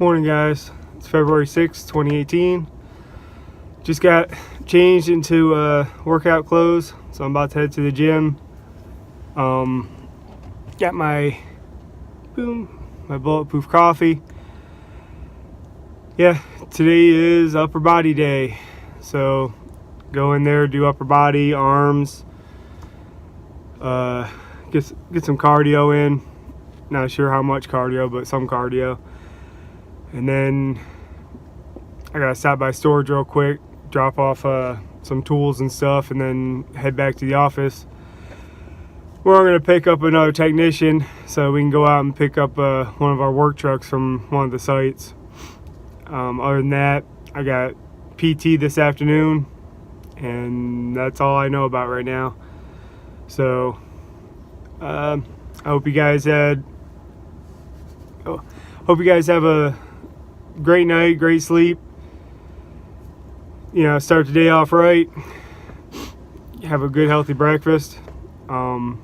Morning, guys. It's February 6th, 2018. Just got changed into workout clothes, so I'm about to head to the gym. Got my bulletproof coffee. Yeah, today is upper body day, so go in there, do upper body, arms, get some cardio in. Not sure how much cardio, but some cardio. And then I gotta stop by storage real quick, drop off some tools and stuff, and then head back to the office where I'm gonna pick up another technician so we can go out and pick up one of our work trucks from one of the sites. Other than that, I got PT this afternoon, and that's all I know about right now. So I hope you guys have a great night, great sleep. You know, start the day off right. Have a good, healthy breakfast. You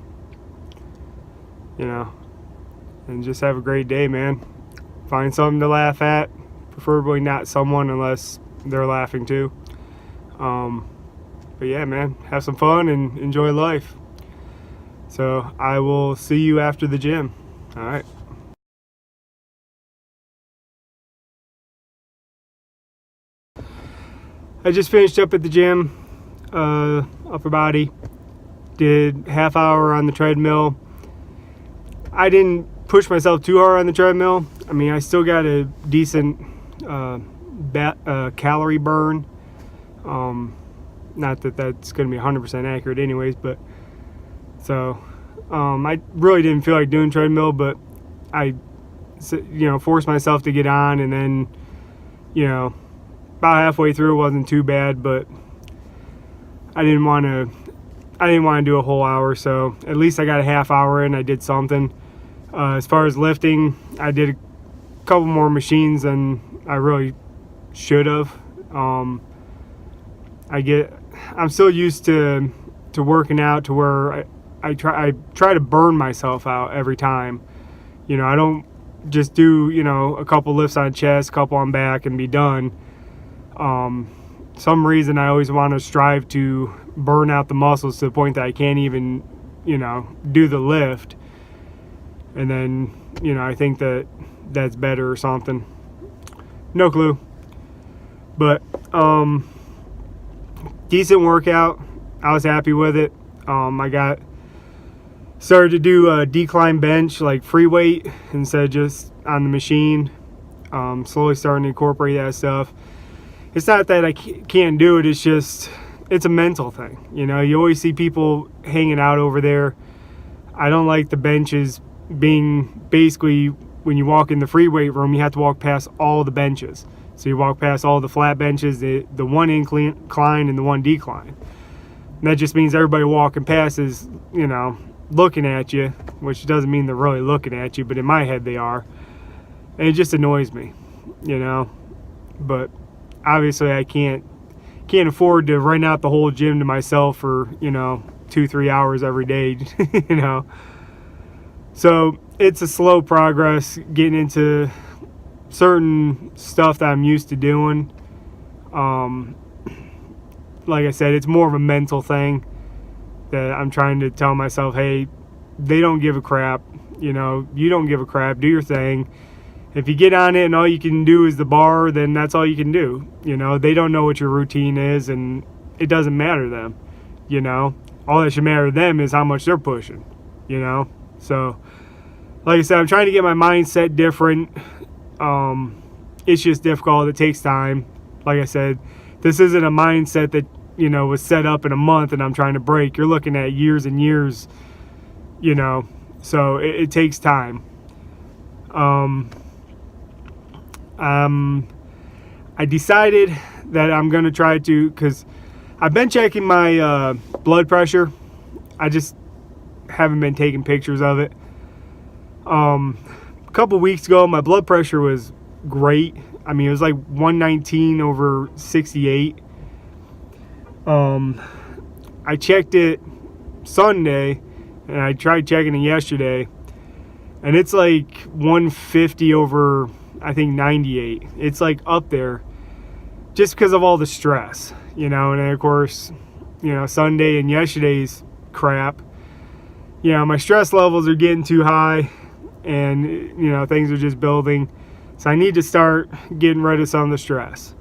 know, and just have a great day, man. Find something to laugh at. Preferably not someone unless they're laughing too. But yeah, man, have some fun and enjoy life. So I will see you after the gym. All right. I just finished up at the gym, upper body. Did half hour on the treadmill. I didn't push myself too hard on the treadmill. I mean, I still got a decent calorie burn. Not that that's going to be 100% accurate anyways, but so I really didn't feel like doing treadmill, but I forced myself to get on, and then about halfway through it wasn't too bad, but I didn't want to do a whole hour, so at least I got a half hour in. I did something. As far as lifting, I did a couple more machines than I really should have. I'm still used to working out to where I try to burn myself out every time. I don't just do a couple lifts on chest, a couple on back, and be done. Some reason I always want to strive to burn out the muscles to the point that I can't even do the lift, and then I think that's better or something. No clue. But decent workout. I was happy with it. I started to do a decline bench, like free weight, instead of just on the machine. Slowly starting to incorporate that stuff. It's not that I can't do it, it's a mental thing. You always see people hanging out over there. I don't like the benches being basically, when you walk in the free weight room, you have to walk past all the benches. So you walk past all the flat benches, the one incline and the one decline. And that just means everybody walking past is, looking at you, which doesn't mean they're really looking at you, but in my head they are. And it just annoys me, But obviously I can't afford to rent out the whole gym to myself for 2-3 hours every day. So it's a slow progress getting into certain stuff that I'm used to doing. Like I said, it's more of a mental thing that I'm trying to tell myself, hey, they don't give a crap. You don't give a crap. Do your thing. If you get on it and all you can do is the bar, then that's all you can do. They don't know what your routine is, and it doesn't matter to them. All that should matter to them is how much they're pushing. So like I said, I'm trying to get my mindset different. It's just difficult. It takes time. Like I said, this isn't a mindset that was set up in a month and I'm trying to break. You're looking at years and years. So it takes time. I decided that I'm going to try to, because I've been checking my blood pressure. I just haven't been taking pictures of it. A couple weeks ago, my blood pressure was great. I mean, it was like 119 over 68. I checked it Sunday, and I tried checking it yesterday, and it's like 150 over I think 98. It's like up there just because of all the stress, and then of course, Sunday and yesterday's crap, my stress levels are getting too high, and things are just building. So I need to start getting rid of some of the stress,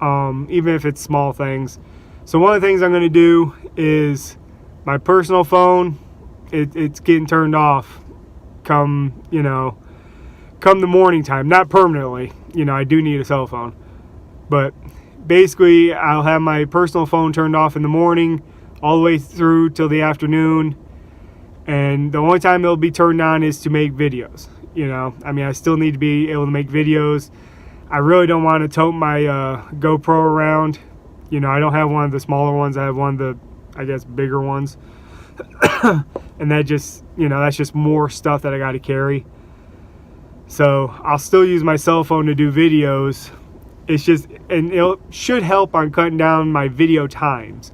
even if it's small things. So one of the things I'm going to do is my personal phone, it's getting turned off come the morning time. Not permanently, I do need a cell phone, but basically I'll have my personal phone turned off in the morning all the way through till the afternoon, and the only time it'll be turned on is to make videos. I still need to be able to make videos. I really don't want to tote my GoPro around. I don't have one of the smaller ones. I have one of the, I guess, bigger ones. And that just, that's just more stuff that I got to carry. So I'll still use my cell phone to do videos. It's just, and it should help on cutting down my video times,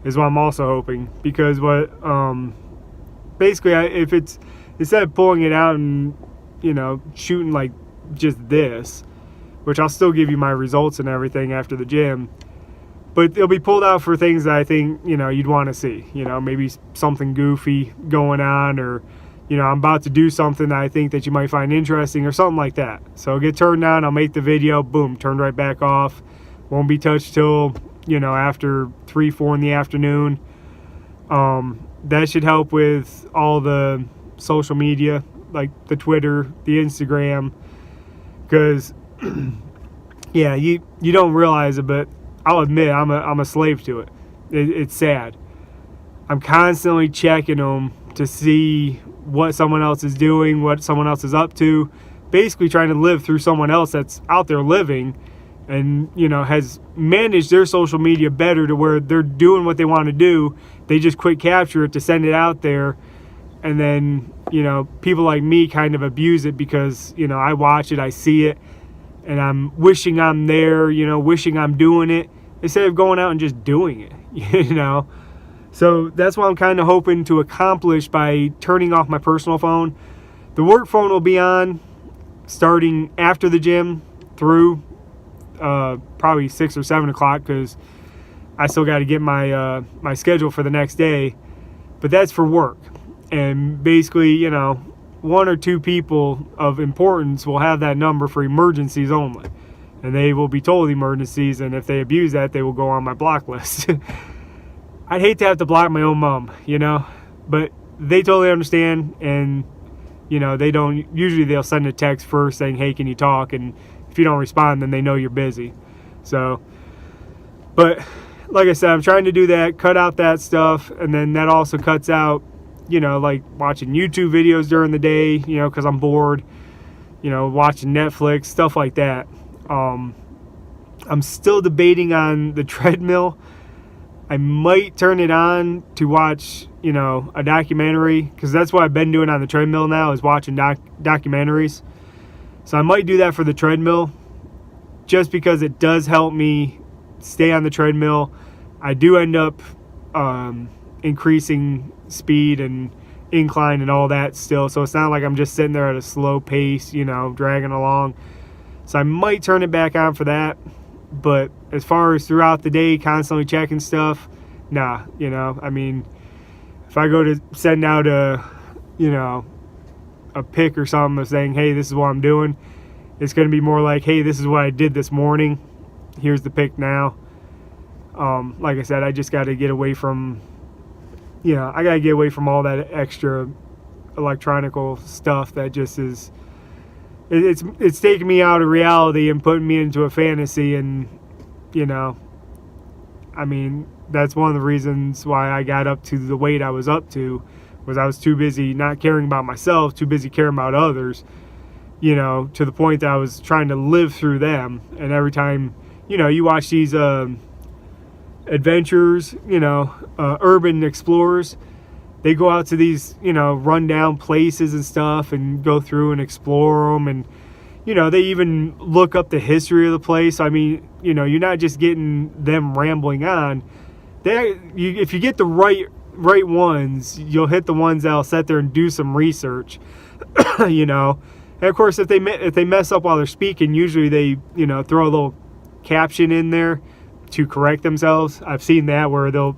is what I'm also hoping. Because basically, if it's, instead of pulling it out and, shooting like just this, which I'll still give you my results and everything after the gym, but it'll be pulled out for things that I think, you'd want to see. Maybe something goofy going on, or, I'm about to do something that I think that you might find interesting or something like that. So it'll get turned on, I'll make the video, boom, turned right back off. Won't be touched till, after 3, 4 in the afternoon. That should help with all the social media, like the Twitter, the Instagram, because yeah, you don't realize it, but I'll admit I'm a slave to it. It's sad. I'm constantly checking them to see what someone else is doing, what someone else is up to, basically trying to live through someone else that's out there living and has managed their social media better to where they're doing what they want to do. They just quick capture it to send it out there, and then people like me kind of abuse it because I watch it, I see it, and I'm wishing I'm there, wishing I'm doing it instead of going out and just doing it. So that's what I'm kind of hoping to accomplish by turning off my personal phone. The work phone will be on starting after the gym through probably 6 or 7 o'clock, because I still got to get my my schedule for the next day. But that's for work. And basically, 1 or 2 people of importance will have that number for emergencies only. And they will be told emergencies, and if they abuse that, they will go on my block list. I'd hate to have to block my own mom, but they totally understand, and, they don't, usually they'll send a text first saying, hey, can you talk? And if you don't respond, then they know you're busy. So, but like I said, I'm trying to do that, cut out that stuff, and then that also cuts out, like watching YouTube videos during the day, because I'm bored, watching Netflix, stuff like that. I'm still debating on the treadmill. I might turn it on to watch, a documentary, because that's what I've been doing on the treadmill now, is watching documentaries. So I might do that for the treadmill, just because it does help me stay on the treadmill. I do end up increasing speed and incline and all that still, so it's not like I'm just sitting there at a slow pace, dragging along. So I might turn it back on for that. But as far as throughout the day constantly checking stuff, nah. If I go to send out a pic or something saying, hey, this is what I'm doing, it's going to be more like, hey, this is what I did this morning, here's the pic now. Like I said, I just got to get away from I got to get away from all that extra electronical stuff that just is, it's taking me out of reality and putting me into a fantasy. And that's one of the reasons why I got up to the weight I was up to, was I was too busy not caring about myself, too busy caring about others, to the point that I was trying to live through them. And every time you watch these adventures, urban explorers, they go out to these, rundown places and stuff and go through and explore them. And, they even look up the history of the place. You're not just getting them rambling on. If you get the right ones, you'll hit the ones that'll sit there and do some research, And of course, if they mess up while they're speaking, usually they throw a little caption in there to correct themselves. I've seen that where they'll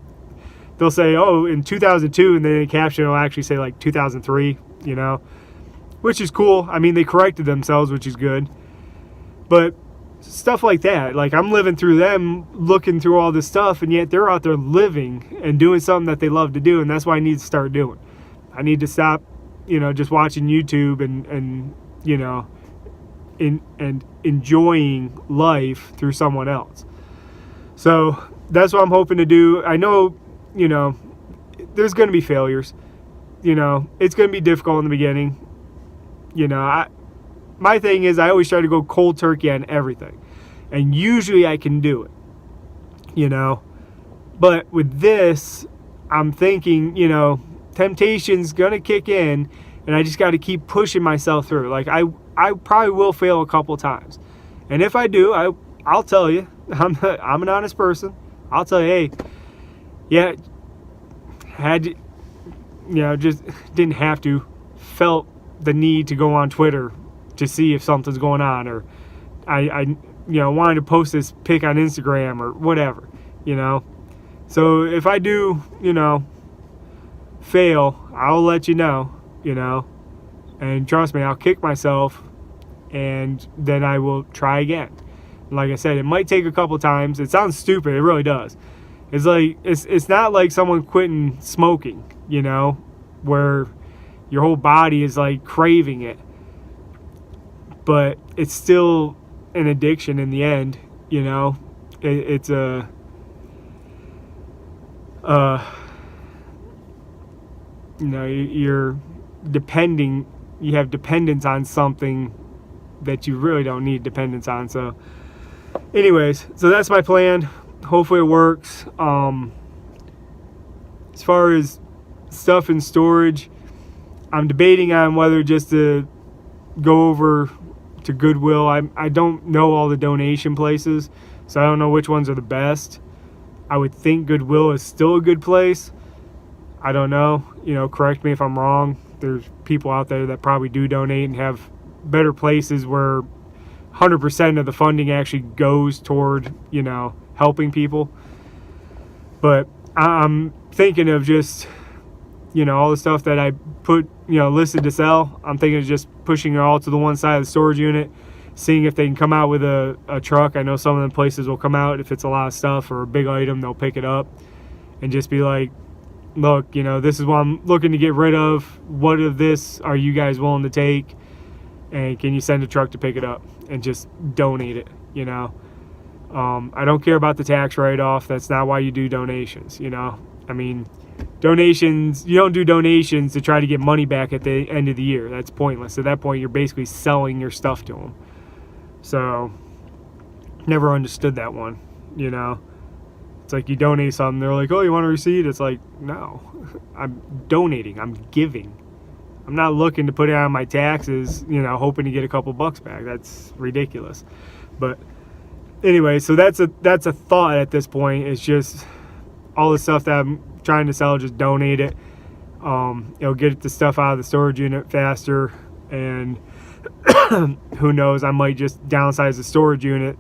say, oh, in 2002, and then the caption will actually say like 2003, which is cool. I mean, they corrected themselves, which is good. But stuff like that, like I'm living through them, looking through all this stuff, and yet they're out there living and doing something that they love to do, and that's what I need to start doing. I need to stop, just watching YouTube and enjoying life through someone else. So that's what I'm hoping to do. I know, there's going to be failures. It's going to be difficult in the beginning. My thing is I always try to go cold turkey on everything. And usually I can do it, But with this, I'm thinking, temptation's going to kick in, and I just got to keep pushing myself through. Like, I probably will fail a couple times. And if I do, I'll tell you. I'm an honest person. I'll tell you, hey, yeah, just didn't have to. Felt the need to go on Twitter to see if something's going on, or I wanted to post this pic on Instagram or whatever, So if I do, fail, I'll let you know, and trust me, I'll kick myself, and then I will try again. Like I said, it might take a couple times. It sounds stupid. It really does. It's like, it's not like someone quitting smoking, where your whole body is like craving it. But it's still an addiction in the end, It's a you're depending. You have dependence on something that you really don't need dependence on. So anyways, so that's my plan. Hopefully it works. As far as stuff in storage, I'm debating on whether just to go over to Goodwill. I don't know all the donation places, so I don't know which ones are the best. I would think Goodwill is still a good place. I don't know. Correct me if I'm wrong. There's people out there that probably do donate and have better places where 100% of the funding actually goes toward, helping people. But I'm thinking of just, all the stuff that I put, listed to sell. I'm thinking of just pushing it all to the one side of the storage unit, seeing if they can come out with a truck. I know some of the places will come out if it's a lot of stuff or a big item, they'll pick it up and just be like, look, this is what I'm looking to get rid of. What of this are you guys willing to take? And can you send a truck to pick it up and just donate it, I don't care about the tax write-off. That's not why you do donations, I mean, donations, you don't do donations to try to get money back at the end of the year. That's pointless. At that point, you're basically selling your stuff to them. So, never understood that one, It's like you donate something, they're like, oh, you want a receipt? It's like, no, I'm donating, I'm giving. I'm not looking to put it on my taxes, hoping to get a couple bucks back. That's ridiculous. But anyway, so that's a thought at this point. It's just all the stuff that I'm trying to sell, just donate it. Get the stuff out of the storage unit faster, and who knows, I might just downsize the storage unit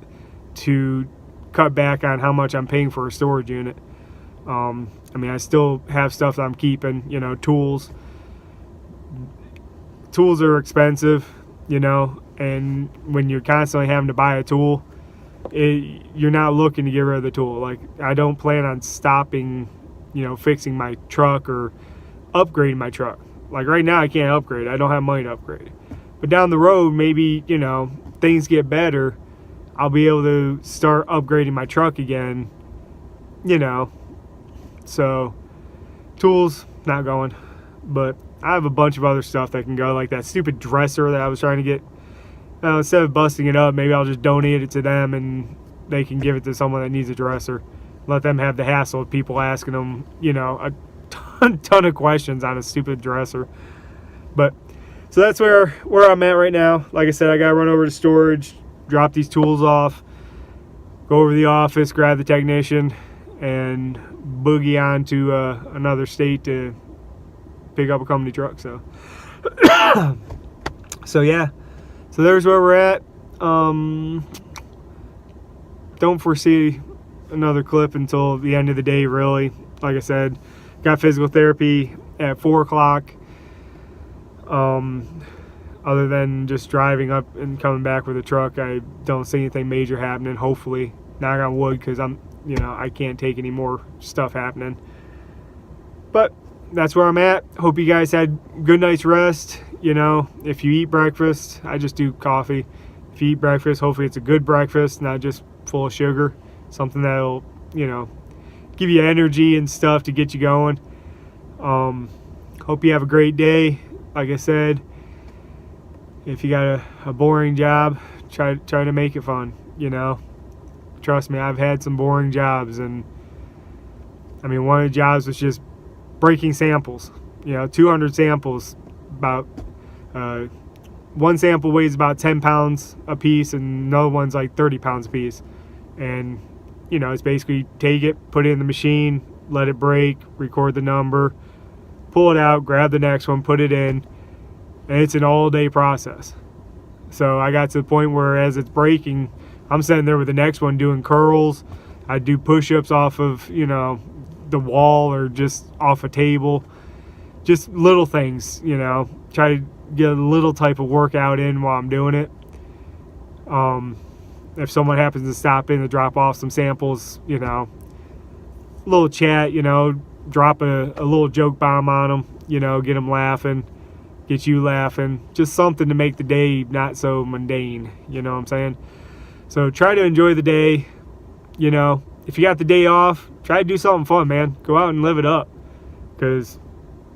to cut back on how much I'm paying for a storage unit. I still have stuff that I'm keeping, tools. Tools are expensive, and when you're constantly having to buy a tool, you're not looking to get rid of the tool. Like, I don't plan on stopping, fixing my truck or upgrading my truck. Like right now, I can't upgrade. I don't have money to upgrade. But down the road, maybe, things get better. I'll be able to start upgrading my truck again, So, tools, not going. But I have a bunch of other stuff that can go, like that stupid dresser that I was trying to get. Instead of busting it up, maybe I'll just donate it to them and they can give it to someone that needs a dresser. Let them have the hassle of people asking them, a ton of questions on a stupid dresser. But so that's where I'm at right now. Like I said, I gotta run over to storage, drop these tools off, go over to the office, grab the technician, and boogie on to another state to pick up a company truck. So so yeah, So there's where we're at. Don't foresee another clip until the end of the day, really. Like I said, got physical therapy at 4 o'clock. Other than just driving up and coming back with a truck, I don't see anything major happening. Hopefully, knock on wood, because I can't take any more stuff happening. But that's where I'm at. Hope you guys had good night's rest. If you eat breakfast, I just do coffee. If you eat breakfast, hopefully it's a good breakfast, not just full of sugar. Something that'll, give you energy and stuff to get you going. Hope you have a great day. Like I said, if you got a boring job, try to make it fun. Trust me, I've had some boring jobs, and one of the jobs was just breaking samples. 200 samples, about one sample weighs about 10 pounds a piece, and another one's like 30 pounds a piece. And it's basically take it, put it in the machine, let it break, record the number, pull it out, grab the next one, put it in, and it's an all-day process. So I got to the point where as it's breaking, I'm sitting there with the next one doing curls. I do push-ups off of, the wall or just off a table. Just little things, try to get a little type of workout in while I'm doing it. If someone happens to stop in to drop off some samples, a little chat, drop a little joke bomb on them, get them laughing, get you laughing, just something to make the day not so mundane, you know what I'm saying? So try to enjoy the day. If you got the day off, try to do something fun, man. Go out and live it up, because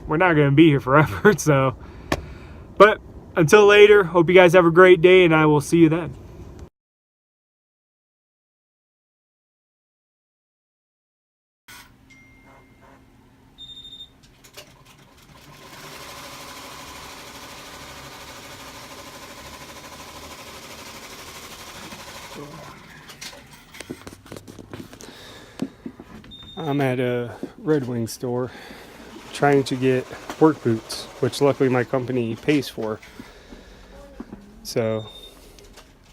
we're not going to be here forever. So, but until later, hope you guys have a great day, and I will see you then. I'm at a Red Wing store trying to get work boots, which luckily my company pays for. So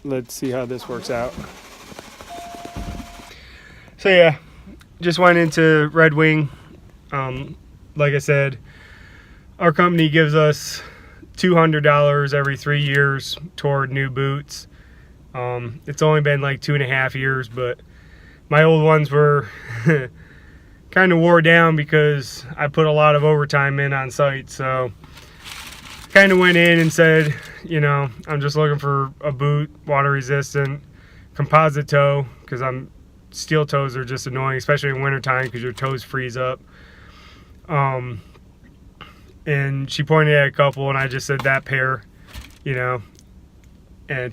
let's see how this works out. So yeah, just went into Red Wing. Like I said, our company gives us $200 every 3 years toward new boots. It's only been like 2.5 years, but my old ones were kind of wore down because I put a lot of overtime in on site. So kind of went in and said, I'm just looking for a boot, water resistant, composite toe, because steel toes are just annoying, especially in wintertime because your toes freeze up. And she pointed at a couple, and I just said that pair, and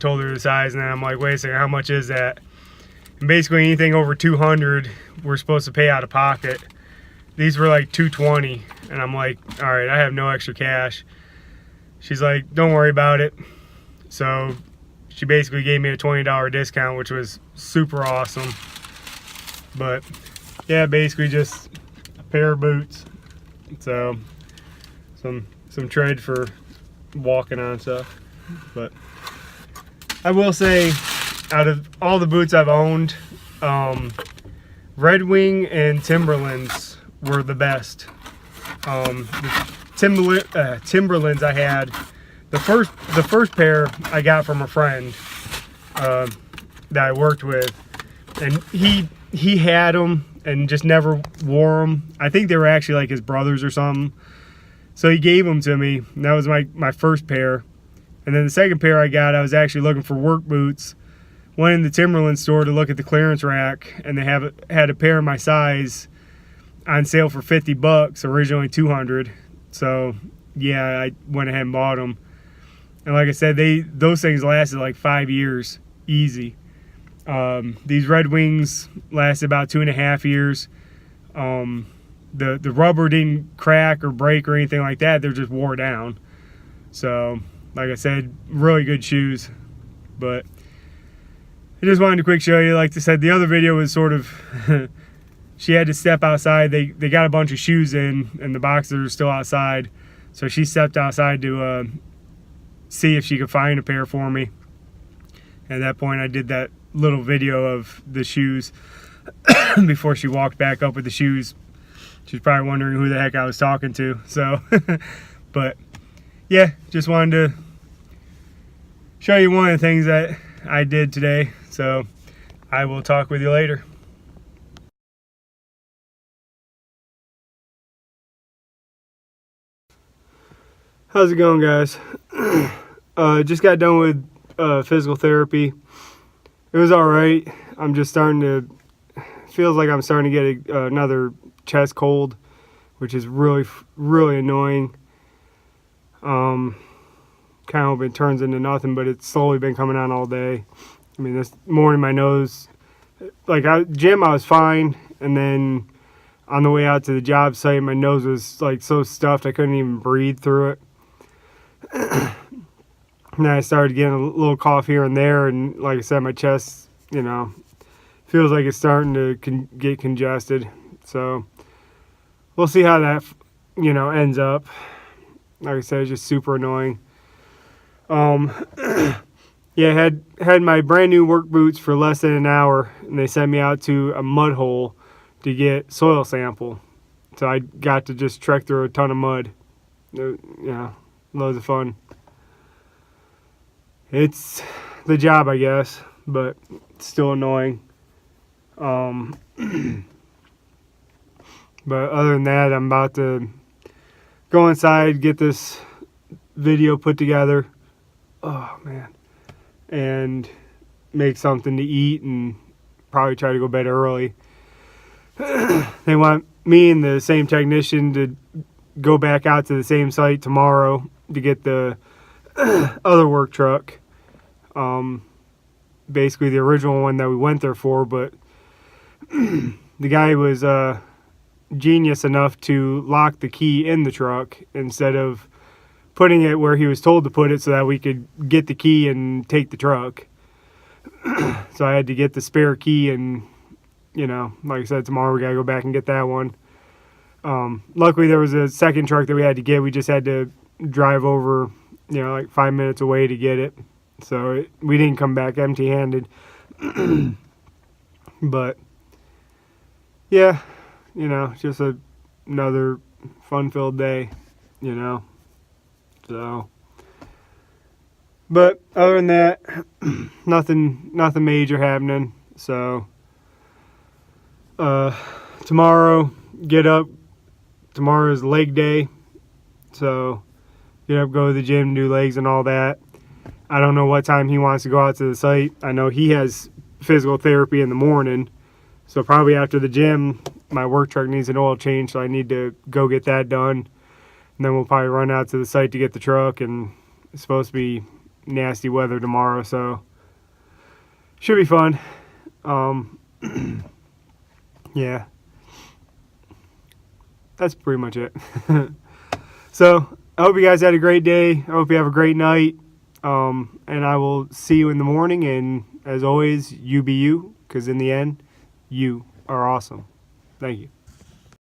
told her the size. And then I'm like, wait a second, how much is that? And basically anything over 200 we're supposed to pay out of pocket. These were like 220, and I'm like, all right, I have no extra cash. She's like, don't worry about it. So she basically gave me a $20 discount, which was super awesome. But yeah, basically just a pair of boots. So some tread for walking on stuff. But I will say, out of all the boots I've owned, Red Wing and Timberlands were the best. The Timberlands I had, the first pair I got from a friend that I worked with, and he had them and just never wore them. I think they were actually like his brothers or something. So he gave them to me, and that was my first pair. And then the second pair I got, I was actually looking for work boots. Went in the Timberland store to look at the clearance rack, and they had a pair of my size on sale for $50, originally $200. So yeah, I went ahead and bought them. And like I said, those things lasted like 5 years, easy. These Red Wings lasted about 2.5 years. The rubber didn't crack or break or anything like that. They're just wore down. So like I said, really good shoes. But I just wanted to quick show you. Like I said, the other video was sort of she had to step outside. They got a bunch of shoes in, and the boxes are still outside. So she stepped outside to see if she could find a pair for me. At that point, I did that little video of the shoes before she walked back up with the shoes. She's probably wondering who the heck I was talking to. So, but yeah, just wanted to show you one of the things that I did today. So I will talk with you later. How's it going, guys? Just got done with physical therapy. It was all right. I'm just starting to, feels like I'm starting to get another chest cold, which is really annoying. Kind of hope it turns into nothing, but it's slowly been coming on all day. I mean, this morning my nose, like gym I was fine, and then on the way out to the job site, my nose was like so stuffed I couldn't even breathe through it. And then I started getting a little cough here and there, and like I said, my chest, you know, feels like it's starting to get congested. So we'll see how that, you know, ends up. Like I said, it's just super annoying. Yeah, had my brand new work boots for less than an hour, and they sent me out to a mud hole to get soil sample. So I got to just trek through a ton of mud. Yeah, loads of fun. It's the job, I guess, but it's still annoying. But other than that, I'm about to go inside, get this video put together. Oh, man. And make something to eat and probably try to go to bed early. They want me and the same technician to go back out to the same site tomorrow to get the other work truck. Basically the original one that we went there for, but the guy was genius enough to lock the key in the truck instead of putting it where he was told to put it so that we could get the key and take the truck. So I had to get the spare key, and you know, like I said, tomorrow we gotta go back and get that one. Luckily there was a second truck that we had to get. We just had to drive over, you know, like 5 minutes away to get it. So we didn't come back empty-handed. But yeah, you know, just another fun-filled day, you know. So, but other than that, nothing major happening. So tomorrow, get up. Tomorrow is leg day, so get up, go to the gym, do legs and all that. I don't know what time he wants to go out to the site. I know he has physical therapy in the morning, so probably after the gym, my work truck needs an oil change, so I need to go get that done. And then we'll probably run out to the site to get the truck, and it's supposed to be nasty weather tomorrow, so should be fun. Yeah, that's pretty much it. So I hope you guys had a great day. I hope you have a great night. And I will see you in the morning. And as always, you be you, because in the end, you are awesome. Thank you.